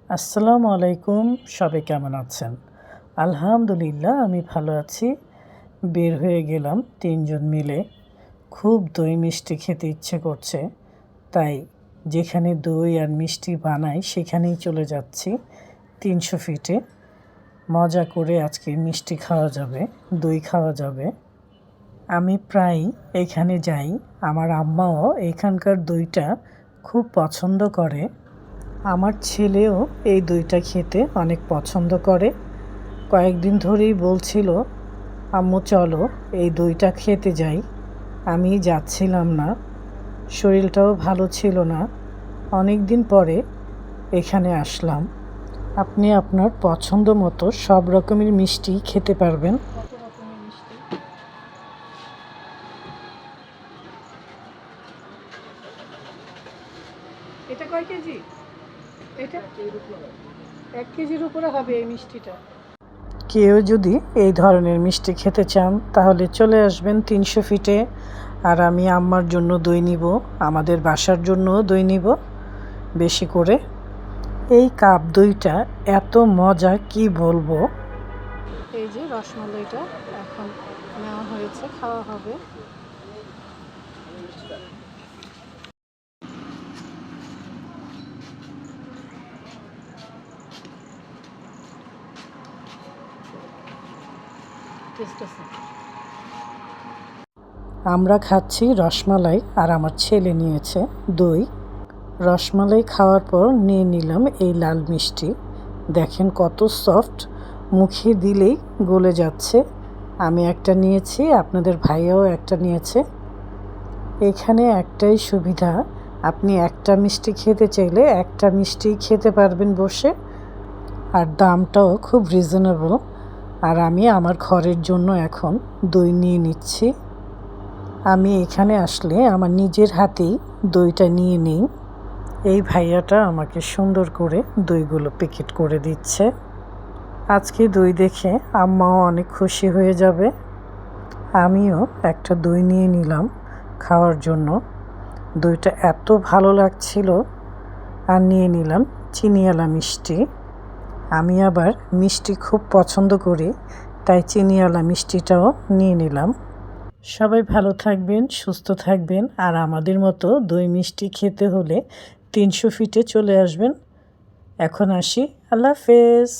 আসসালামু আলাইকুম। সবাই কেমন আছেন? আলহামদুলিল্লাহ আমি ভালো আছি। বের হয়ে গেলাম ৩ জন মিলে। খুব দই মিষ্টি খেতে ইচ্ছে করছে। তাই যেখানে দই আর মিষ্টি বানাই সেখানেই চলে যাচ্ছি ৩০০ ফিটে। মজা করে আজকে মিষ্টি খাওয়া যাবে, দই খাওয়া যাবে। আমি প্রায়ই এখানে যাই। আমার আম্মাও এখানকার দইটা খুব পছন্দ করে। আমার ছেলেও এই দইটা খেতে অনেক পছন্দ করে। কয়েকদিন ধরেই বলছিল, আম্মু চলো এই দইটা খেতে যাই। আমি যাচ্ছিলাম না, শরীরটাও ভালো ছিল না। অনেক দিন পরে এখানে আসলাম। আপনি আপনার পছন্দ মতো সব রকমের মিষ্টি খেতে পারবেন। কত রকমের মিষ্টি? এটা কয় কেজি? এটা 1 কেজির উপরে হবে এই মিষ্টিটা। কেউ যদি এই ধরনের মিষ্টি খেতে চান তাহলে চলে আসবেন ৩০০ ফিটে। আর আমি আম্মার জন্য দই নিব, আমাদের বাসার জন্যও দই নিব বেশি করে। এই কাপ দইটা এত মজা কি বলবো। এই যে রসমালাইটা এখন নেওয়া হয়েছে, খাওয়া হবে। আমরা খাচ্ছি রসমালাই আর আমার ছেলে নিয়েছে দই। রসমালাই খাওয়ার পর নিয়ে নিলাম এই লাল মিষ্টি। দেখেন কত সফট, মুখে দিলেই গলে যাচ্ছে। আমি একটা নিয়েছি, আপনাদের ভাইয়াও একটা নিয়েছে। এখানে একটাই সুবিধা, আপনি একটা মিষ্টি খেতে চাইলে একটা মিষ্টি খেতে পারবেন বসে। আর দামটাও খুব রিজনেবল। আর আমি আমার ঘরের জন্য এখন দই নিয়ে নিচ্ছি। আমি এখানে আসলে আমার নিজের হাতেই দইটা নিয়ে নিই। এই ভাইয়াটা আমাকে সুন্দর করে দইগুলো প্যাকেট করে দিচ্ছে। আজকে দই দেখে আম্মাও অনেক খুশি হয়ে যাবে। আমিও একটা দই নিয়ে নিলাম খাওয়ার জন্য। দইটা এত ভালো লাগছিল। আর নিয়ে নিলাম চিনিওয়ালা মিষ্টি। আমি আবার মিষ্টি খুব পছন্দ করি, তাই চিনিওয়ালা মিষ্টিটাও নিয়ে নিলাম। সবাই ভালো থাকবেন, সুস্থ থাকবেন। আর আমাদের মতো দই মিষ্টি খেতে হলে ৩০০ ফিটে চলে আসবেন। এখন আসি, আল্লাহ হাফেজ।